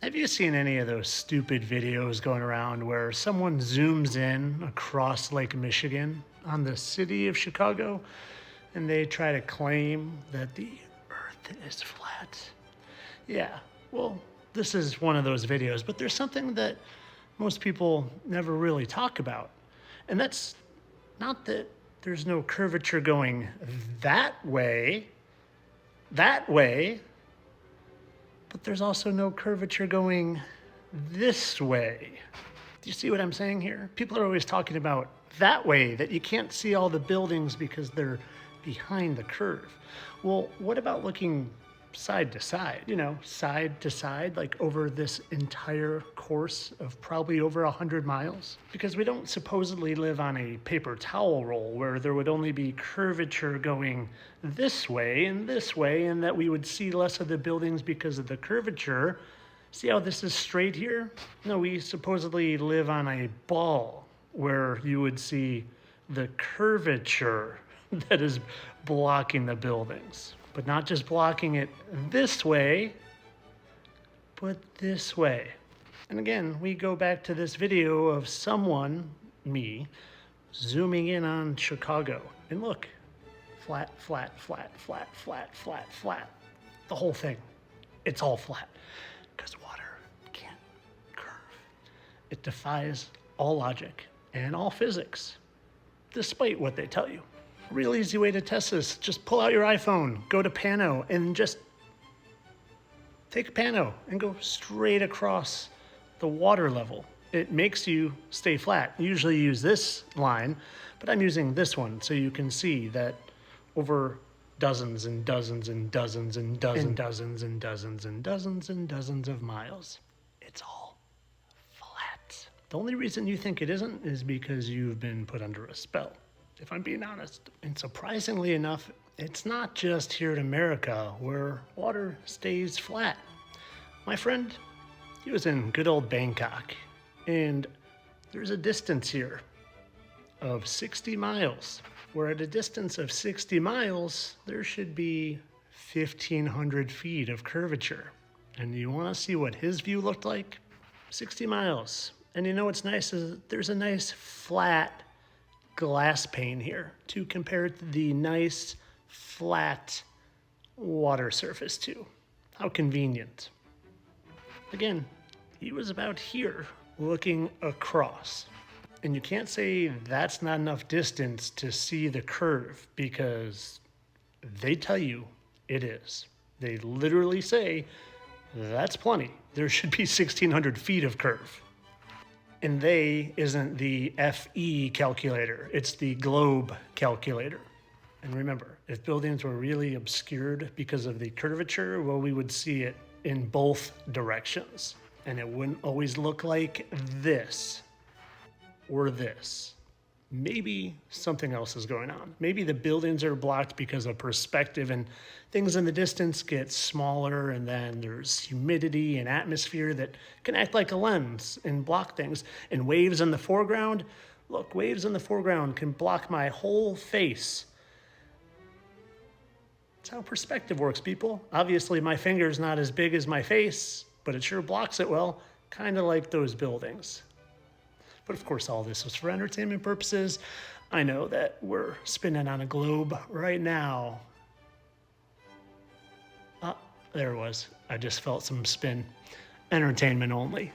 Have you seen any of those stupid videos going around where someone zooms in across Lake Michigan on the city of Chicago and they try to claim that the earth is flat? Yeah, well, this is one of those videos, but there's something that most people never really talk about. And that's not that there's no curvature going that way, but there's also no curvature going this way. Do you see what I'm saying here? People are always talking about that way, that you can't see all the buildings because they're behind the curve. Well, what about looking side to side? Side to side, like over this entire course of probably over 100 miles? Because we don't supposedly live on a paper towel roll where there would only be curvature going this way, and that we would see less of the buildings because of the curvature. See how this is straight here? No, we supposedly live on a ball where you would see the curvature that is blocking the buildings. But not just blocking it this way, but this way. And again, we go back to this video of someone, me, zooming in on Chicago. And look, flat, flat, flat, flat, flat, flat, flat. The whole thing, it's all flat. Because water can't curve. It defies all logic and all physics, despite what they tell you. Real easy way to test this. Just pull out your iPhone, go to Pano, and just take a Pano and go straight across the water level. It makes you stay flat. You usually use this line, but I'm using this one so you can see that over dozens and dozens and dozens and dozens and dozens and dozens and dozens of miles, it's all flat. The only reason you think it isn't is because you've been put under a spell, if I'm being honest. And surprisingly enough, it's not just here in America where water stays flat. My friend, he was in good old Bangkok, and there's a distance here of 60 miles, where at a distance of 60 miles, there should be 1,500 feet of curvature. And you want to see what his view looked like? 60 miles. And you know what's nice is there's a nice flat glass pane here to compare it to the nice flat water surface to. How convenient. Again, he was about here looking across. And you can't say that's not enough distance to see the curve, because they tell you it is. They literally say that's plenty. There should be 1,600 feet of curve. And they isn't the FE calculator, it's the globe calculator. And remember, if buildings were really obscured because of the curvature, well, we would see it in both directions. And it wouldn't always look like this or this. Maybe something else is going on. Maybe the buildings are blocked because of perspective and things in the distance get smaller, and then there's humidity and atmosphere that can act like a lens and block things. And waves in the foreground, look, waves in the foreground can block my whole face. That's how perspective works, people. Obviously, my finger's not as big as my face, but it sure blocks it well, kind of like those buildings. But of course, all this was for entertainment purposes. I know that we're spinning on a globe right now. Ah, there it was. I just felt some spin. Entertainment only.